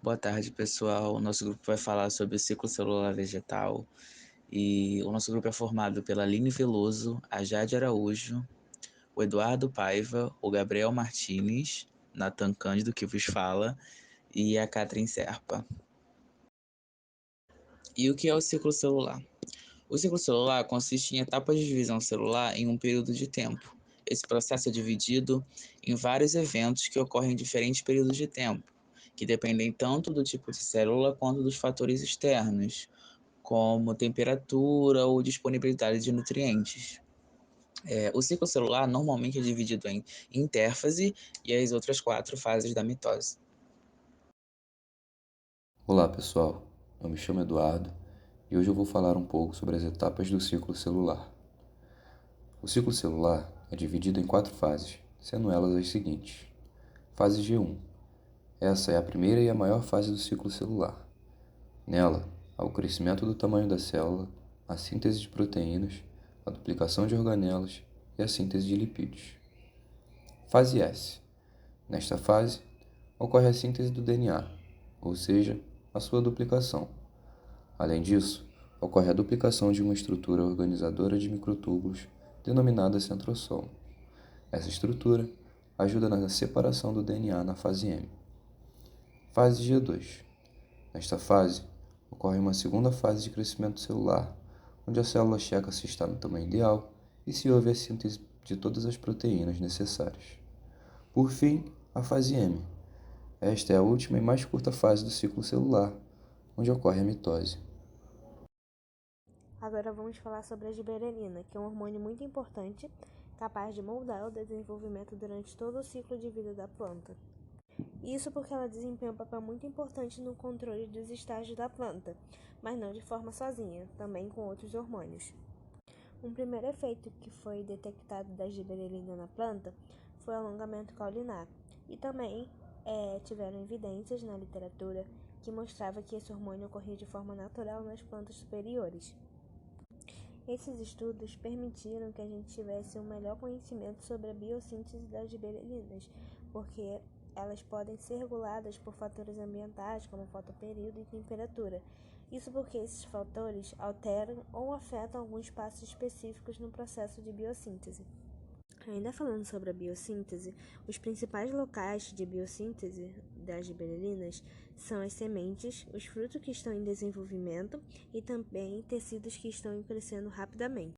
Boa tarde, pessoal. O nosso grupo vai falar sobre o ciclo celular vegetal e o nosso grupo é formado pela Aline Veloso, a Jade Araújo, o Eduardo Paiva, o Gabriel Martins, Nathan Cândido, que vos fala, e a Catherine Serpa. E o que é o ciclo celular? O ciclo celular consiste em etapas de divisão celular em um período de tempo. Esse processo é dividido em vários eventos que ocorrem em diferentes períodos de tempo, que dependem tanto do tipo de célula quanto dos fatores externos, como temperatura ou disponibilidade de nutrientes. O ciclo celular normalmente é dividido em intérfase e as outras 4 fases da mitose. Olá pessoal, eu me chamo Eduardo e hoje eu vou falar um pouco sobre as etapas do ciclo celular. O ciclo celular é dividido em 4 fases, sendo elas as seguintes. Fase G1. Essa é a primeira e a maior fase do ciclo celular. Nela, há o crescimento do tamanho da célula, a síntese de proteínas, a duplicação de organelas e a síntese de lipídios. Fase S. Nesta fase, ocorre a síntese do DNA, ou seja, a sua duplicação. Além disso, ocorre a duplicação de uma estrutura organizadora de microtúbulos, denominada centrosoma. Essa estrutura ajuda na separação do DNA na fase M. Fase G2. Nesta fase, ocorre uma segunda fase de crescimento celular, onde a célula checa se está no tamanho ideal e se houve a síntese de todas as proteínas necessárias. Por fim, a fase M. Esta é a última e mais curta fase do ciclo celular, onde ocorre a mitose. Agora vamos falar sobre a giberelina, que é um hormônio muito importante, capaz de moldar o desenvolvimento durante todo o ciclo de vida da planta. Isso porque ela desempenha um papel muito importante no controle dos estágios da planta, mas não de forma sozinha, também com outros hormônios. Um primeiro efeito que foi detectado da giberelina na planta foi o alongamento caulinar, e também tiveram evidências na literatura que mostrava que esse hormônio ocorria de forma natural nas plantas superiores. Esses estudos permitiram que a gente tivesse um melhor conhecimento sobre a biossíntese das giberelinas, porque elas podem ser reguladas por fatores ambientais, como fotoperíodo e temperatura. Isso porque esses fatores alteram ou afetam alguns passos específicos no processo de biossíntese. Ainda falando sobre a biossíntese, os principais locais de biossíntese das giberelinas são as sementes, os frutos que estão em desenvolvimento e também tecidos que estão crescendo rapidamente.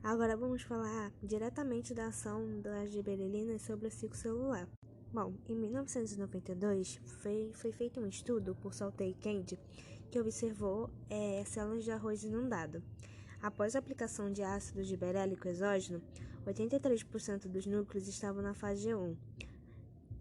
Agora vamos falar diretamente da ação das giberelinas sobre o ciclo celular. Bom, em 1992 foi feito um estudo por Salter e Kendi que observou células de arroz inundado. Após a aplicação de ácido giberélico exógeno, 83% dos núcleos estavam na fase G1,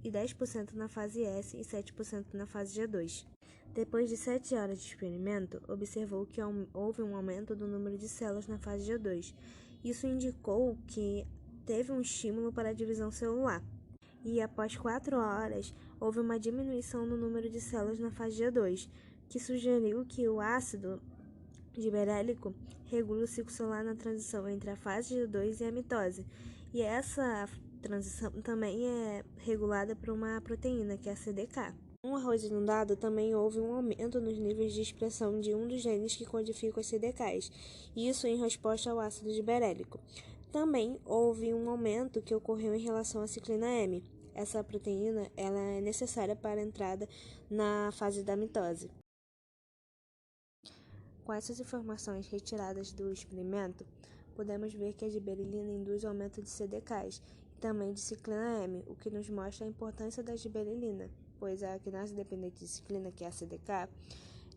e 10% na fase S e 7% na fase G2. Depois de 7 horas de experimento, observou que houve um aumento do número de células na fase G2. Isso indicou que teve um estímulo para a divisão celular. E após 4 horas, houve uma diminuição no número de células na fase G2, que sugeriu que o ácido giberélico regula o ciclo celular na transição entre a fase G2 e a mitose. E essa transição também é regulada por uma proteína, que é a CDK. No arroz inundado também houve um aumento nos níveis de expressão de um dos genes que codificam as CDKs, isso em resposta ao ácido giberélico. Também houve um aumento que ocorreu em relação à ciclina M. Essa proteína ela é necessária para a entrada na fase da mitose. Com essas informações retiradas do experimento, podemos ver que a giberelina induz aumento de CDKs e também de ciclina M, o que nos mostra a importância da giberelina, pois a quinase dependente de ciclina, que é a CDK,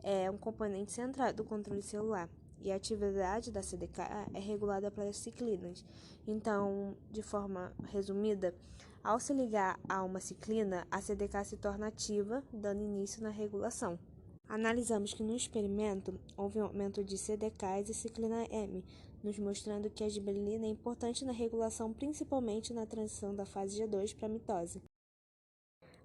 é um componente central do controle celular, e a atividade da CDK é regulada pelas ciclinas. Então, de forma resumida, ao se ligar a uma ciclina, a CDK se torna ativa, dando início na regulação. Analisamos que no experimento houve um aumento de CDKs e ciclina M, nos mostrando que a giberelina é importante na regulação, principalmente na transição da fase G2 para a mitose.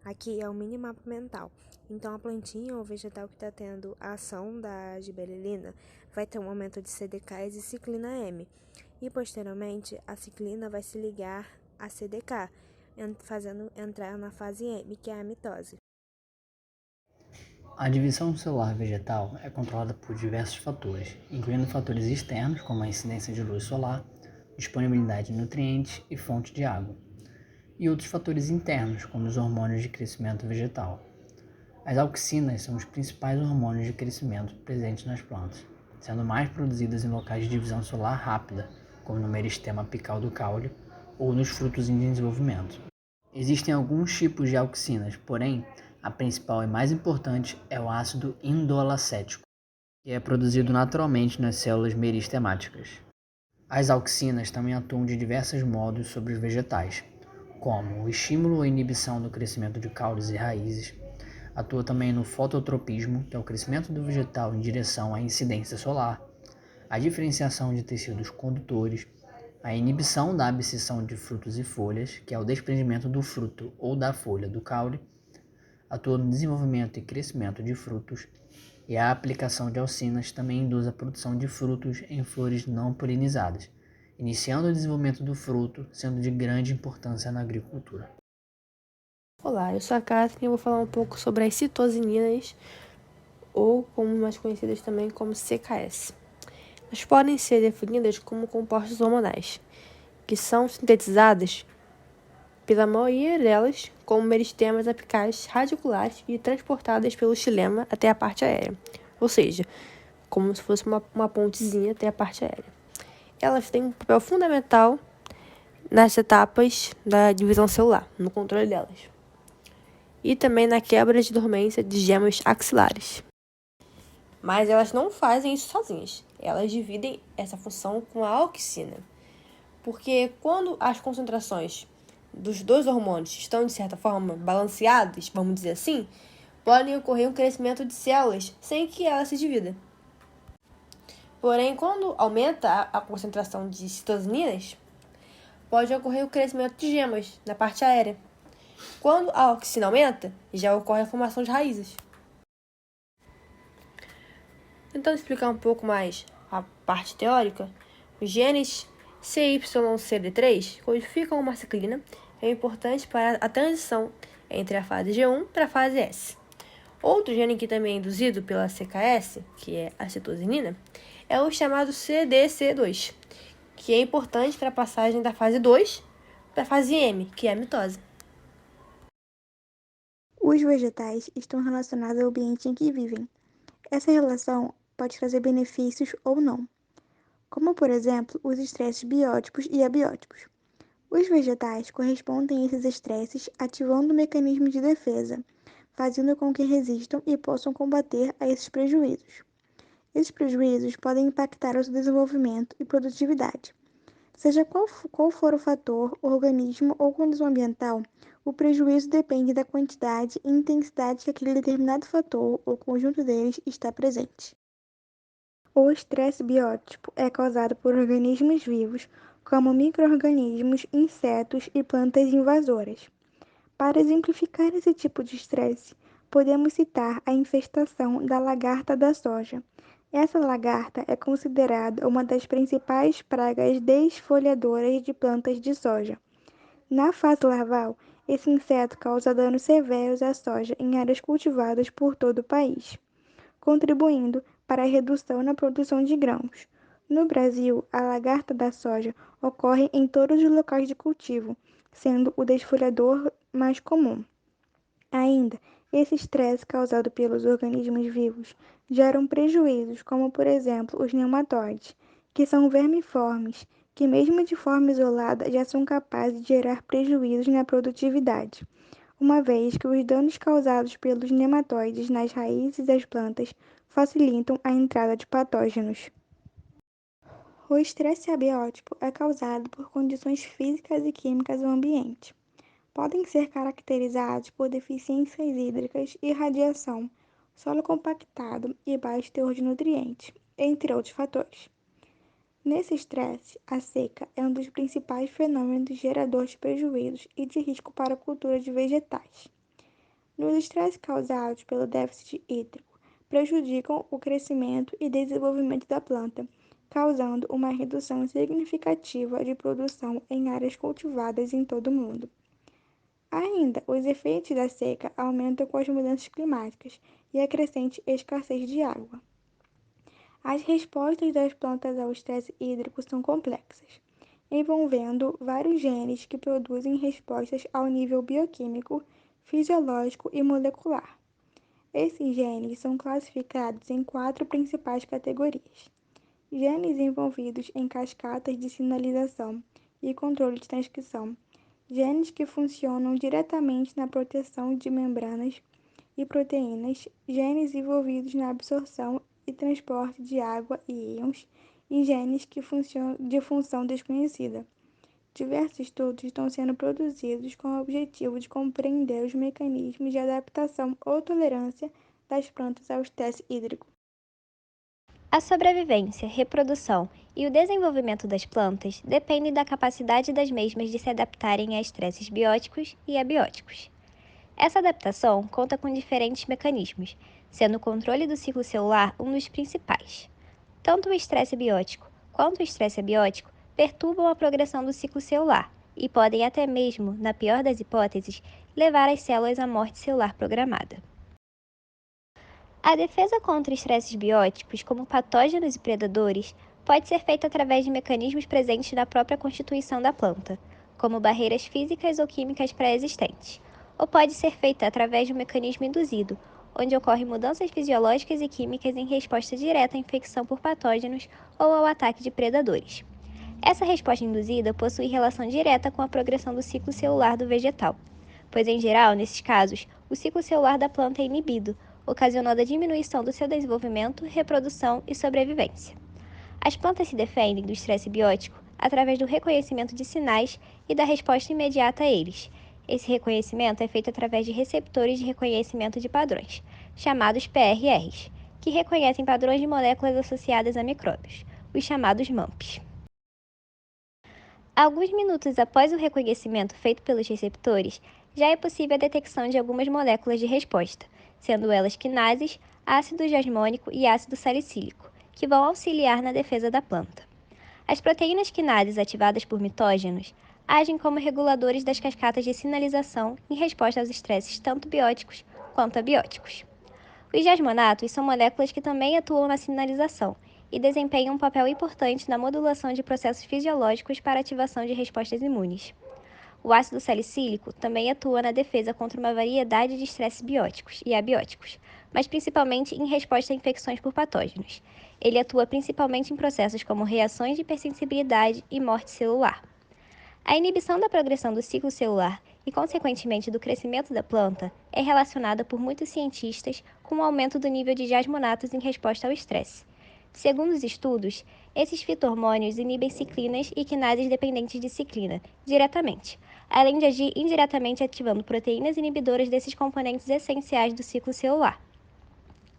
Aqui é o minimapa mental. Então, a plantinha ou vegetal que está tendo a ação da giberelina vai ter um aumento de CDKs e ciclina M. E, posteriormente, a ciclina vai se ligar a CDK, fazendo entrar na fase M, que é a mitose. A divisão celular vegetal é controlada por diversos fatores, incluindo fatores externos, como a incidência de luz solar, disponibilidade de nutrientes e fonte de água, e outros fatores internos, como os hormônios de crescimento vegetal. As auxinas são os principais hormônios de crescimento presentes nas plantas, sendo mais produzidas em locais de divisão celular rápida, como no meristema apical do caule ou nos frutos em desenvolvimento. Existem alguns tipos de auxinas, porém, a principal e mais importante é o ácido indolacético, que é produzido naturalmente nas células meristemáticas. As auxinas também atuam de diversos modos sobre os vegetais, como o estímulo ou inibição do crescimento de caules e raízes. Atua também no fototropismo, que é o crescimento do vegetal em direção à incidência solar, a diferenciação de tecidos condutores, a inibição da abscissão de frutos e folhas, que é o desprendimento do fruto ou da folha do caule, atua no desenvolvimento e crescimento de frutos, e a aplicação de auxinas também induz a produção de frutos em flores não polinizadas, iniciando o desenvolvimento do fruto, sendo de grande importância na agricultura. Olá, eu sou a Catherine e vou falar um pouco sobre as citosininas, ou como mais conhecidas também como CKS. Elas podem ser definidas como compostos hormonais, que são sintetizadas pela maioria delas como meristemas apicais radiculares e transportadas pelo xilema até a parte aérea, ou seja, como se fosse uma pontezinha até a parte aérea. Elas têm um papel fundamental nas etapas da divisão celular, no controle delas, e também na quebra de dormência de gemas axilares. Mas elas não fazem isso sozinhas. Elas dividem essa função com a auxina. Porque quando as concentrações dos dois hormônios estão, de certa forma, balanceadas, vamos dizer assim, podem ocorrer um crescimento de células sem que ela se divida. Porém, quando aumenta a concentração de citosininas, pode ocorrer o crescimento de gemas na parte aérea. Quando a auxina aumenta, já ocorre a formação de raízes. Tentando explicar um pouco mais a parte teórica, os genes CYCD3 codificam uma ciclina que é importante para a transição entre a fase G1 para a fase S. Outro gene que também é induzido pela CKS, que é a citosinina, é o chamado CDC2, que é importante para a passagem da fase 2 para a fase M, que é a mitose. Os vegetais estão relacionados ao ambiente em que vivem. Essa relação pode trazer benefícios ou não, como, por exemplo, os estresses bióticos e abióticos. Os vegetais correspondem a esses estresses ativando mecanismos de defesa, fazendo com que resistam e possam combater a esses prejuízos. Esses prejuízos podem impactar o seu desenvolvimento e produtividade. Seja qual for o fator, organismo ou condição ambiental, o prejuízo depende da quantidade e intensidade que aquele determinado fator ou conjunto deles está presente. O estresse biótico é causado por organismos vivos, como micro-organismos, insetos e plantas invasoras. Para exemplificar esse tipo de estresse, podemos citar a infestação da lagarta da soja. Essa lagarta é considerada uma das principais pragas desfolhadoras de plantas de soja. Na fase larval, esse inseto causa danos severos à soja em áreas cultivadas por todo o país, contribuindo para a redução na produção de grãos. No Brasil, a lagarta da soja ocorre em todos os locais de cultivo, sendo o desfolhador mais comum. Ainda, esse estresse causado pelos organismos vivos gera prejuízos, como por exemplo os nematóides, que são vermiformes, que mesmo de forma isolada já são capazes de gerar prejuízos na produtividade, uma vez que os danos causados pelos nematóides nas raízes das plantas facilitam a entrada de patógenos. O estresse abiótico é causado por condições físicas e químicas do ambiente. Podem ser caracterizados por deficiências hídricas e radiação, solo compactado e baixo teor de nutrientes, entre outros fatores. Nesse estresse, a seca é um dos principais fenômenos geradores de prejuízos e de risco para a cultura de vegetais. Nos estresses causados pelo déficit hídrico, prejudicam o crescimento e desenvolvimento da planta, causando uma redução significativa de produção em áreas cultivadas em todo o mundo. Ainda, os efeitos da seca aumentam com as mudanças climáticas e a crescente escassez de água. As respostas das plantas ao estresse hídrico são complexas, envolvendo vários genes que produzem respostas ao nível bioquímico, fisiológico e molecular. Esses genes são classificados em 4 principais categorias: genes envolvidos em cascatas de sinalização e controle de transcrição, genes que funcionam diretamente na proteção de membranas e proteínas, genes envolvidos na absorção e transporte de água e íons, e genes de função desconhecida. Diversos estudos estão sendo produzidos com o objetivo de compreender os mecanismos de adaptação ou tolerância das plantas ao estresse hídrico. A sobrevivência, reprodução e o desenvolvimento das plantas dependem da capacidade das mesmas de se adaptarem a estresses bióticos e abióticos. Essa adaptação conta com diferentes mecanismos, sendo o controle do ciclo celular um dos principais. Tanto o estresse biótico quanto o estresse abiótico perturbam a progressão do ciclo celular e podem até mesmo, na pior das hipóteses, levar as células à morte celular programada. A defesa contra estresses bióticos, como patógenos e predadores, pode ser feita através de mecanismos presentes na própria constituição da planta, como barreiras físicas ou químicas pré-existentes, ou pode ser feita através de um mecanismo induzido, onde ocorrem mudanças fisiológicas e químicas em resposta direta à infecção por patógenos ou ao ataque de predadores. Essa resposta induzida possui relação direta com a progressão do ciclo celular do vegetal, pois, em geral, nesses casos, o ciclo celular da planta é inibido, ocasionando a diminuição do seu desenvolvimento, reprodução e sobrevivência. As plantas se defendem do estresse biótico através do reconhecimento de sinais e da resposta imediata a eles. Esse reconhecimento é feito através de receptores de reconhecimento de padrões, chamados PRRs, que reconhecem padrões de moléculas associadas a micróbios, os chamados MAMPs. Alguns minutos após o reconhecimento feito pelos receptores, já é possível a detecção de algumas moléculas de resposta, sendo elas quinases, ácido jasmônico e ácido salicílico, que vão auxiliar na defesa da planta. As proteínas quinases ativadas por mitógenos agem como reguladores das cascatas de sinalização em resposta aos estresses tanto bióticos quanto abióticos. Os jasmonatos são moléculas que também atuam na sinalização e desempenham um papel importante na modulação de processos fisiológicos para ativação de respostas imunes. O ácido salicílico também atua na defesa contra uma variedade de estresses bióticos e abióticos, mas principalmente em resposta a infecções por patógenos. Ele atua principalmente em processos como reações de hipersensibilidade e morte celular. A inibição da progressão do ciclo celular e, consequentemente, do crescimento da planta é relacionada por muitos cientistas com o aumento do nível de jasmonatos em resposta ao estresse. Segundo os estudos, esses fito-hormônios inibem ciclinas e quinases dependentes de ciclina, diretamente, além de agir indiretamente ativando proteínas inibidoras desses componentes essenciais do ciclo celular.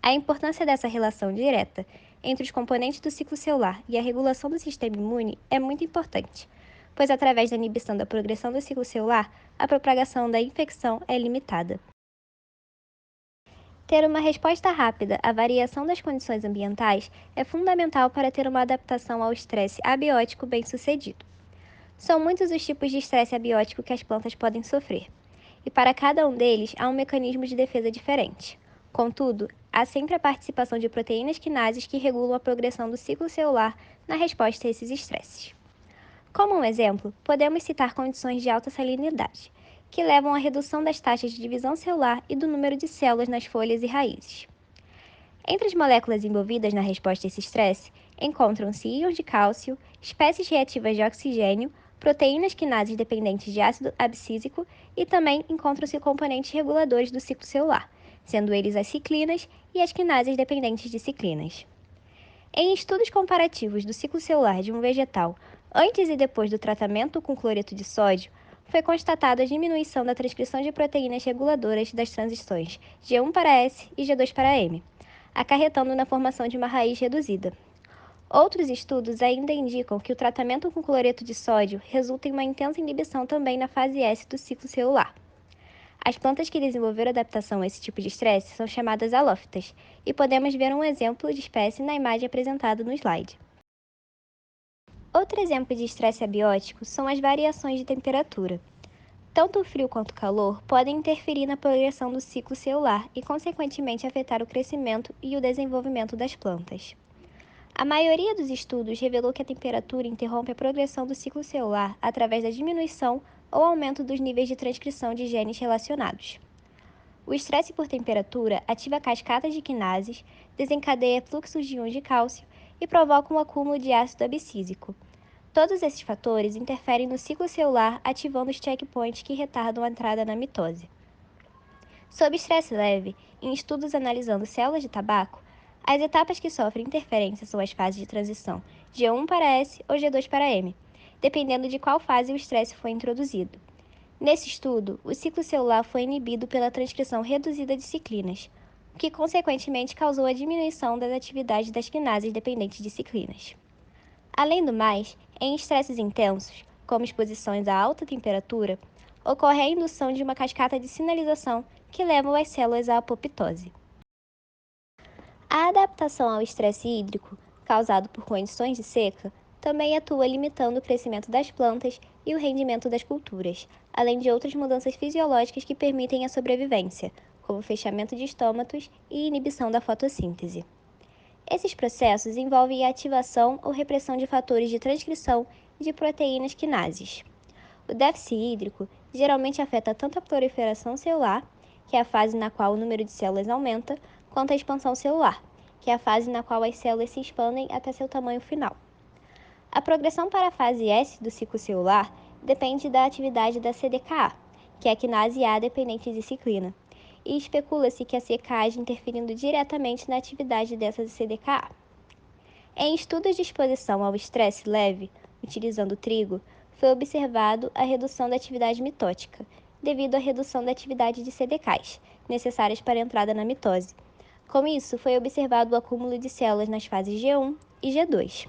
A importância dessa relação direta entre os componentes do ciclo celular e a regulação do sistema imune é muito importante, pois através da inibição da progressão do ciclo celular, a propagação da infecção é limitada. Ter uma resposta rápida à variação das condições ambientais é fundamental para ter uma adaptação ao estresse abiótico bem-sucedido. São muitos os tipos de estresse abiótico que as plantas podem sofrer, e para cada um deles há um mecanismo de defesa diferente. Contudo, há sempre a participação de proteínas quinases que regulam a progressão do ciclo celular na resposta a esses estresses. Como um exemplo, podemos citar condições de alta salinidade, que levam à redução das taxas de divisão celular e do número de células nas folhas e raízes. Entre as moléculas envolvidas na resposta a esse estresse, encontram-se íons de cálcio, espécies reativas de oxigênio, proteínas quinases dependentes de ácido abscísico e também encontram-se componentes reguladores do ciclo celular, sendo eles as ciclinas e as quinases dependentes de ciclinas. Em estudos comparativos do ciclo celular de um vegetal antes e depois do tratamento com cloreto de sódio, foi constatada a diminuição da transcrição de proteínas reguladoras das transições G1 para S e G2 para M, acarretando na formação de uma raiz reduzida. Outros estudos ainda indicam que o tratamento com cloreto de sódio resulta em uma intensa inibição também na fase S do ciclo celular. As plantas que desenvolveram adaptação a esse tipo de estresse são chamadas halófitas, e podemos ver um exemplo de espécie na imagem apresentada no slide. Outro exemplo de estresse abiótico são as variações de temperatura. Tanto o frio quanto o calor podem interferir na progressão do ciclo celular e, consequentemente, afetar o crescimento e o desenvolvimento das plantas. A maioria dos estudos revelou que a temperatura interrompe a progressão do ciclo celular através da diminuição ou aumento dos níveis de transcrição de genes relacionados. O estresse por temperatura ativa cascatas de quinases, desencadeia fluxos de íons de cálcio e provoca um acúmulo de ácido abscísico. Todos esses fatores interferem no ciclo celular, ativando os checkpoints que retardam a entrada na mitose. Sob estresse leve, em estudos analisando células de tabaco, as etapas que sofrem interferência são as fases de transição G1 para S ou G2 para M, dependendo de qual fase o estresse foi introduzido. Nesse estudo, o ciclo celular foi inibido pela transcrição reduzida de ciclinas, o que consequentemente causou a diminuição das atividades das quinases dependentes de ciclinas. Além do mais, em estresses intensos, como exposições a alta temperatura, ocorre a indução de uma cascata de sinalização que levam as células à apoptose. A adaptação ao estresse hídrico, causado por condições de seca, também atua limitando o crescimento das plantas e o rendimento das culturas, além de outras mudanças fisiológicas que permitem a sobrevivência, como fechamento de estômatos e inibição da fotossíntese. Esses processos envolvem a ativação ou repressão de fatores de transcrição de proteínas quinases. O déficit hídrico geralmente afeta tanto a proliferação celular, que é a fase na qual o número de células aumenta, quanto a expansão celular, que é a fase na qual as células se expandem até seu tamanho final. A progressão para a fase S do ciclo celular depende da atividade da CDKA, que é a quinase A dependente de ciclina, e especula-se que a CK age interferindo diretamente na atividade dessa CDKA. Em estudos de exposição ao estresse leve, utilizando trigo, foi observado a redução da atividade mitótica, devido à redução da atividade de CDKs, necessárias para a entrada na mitose. Com isso, foi observado o acúmulo de células nas fases G1 e G2.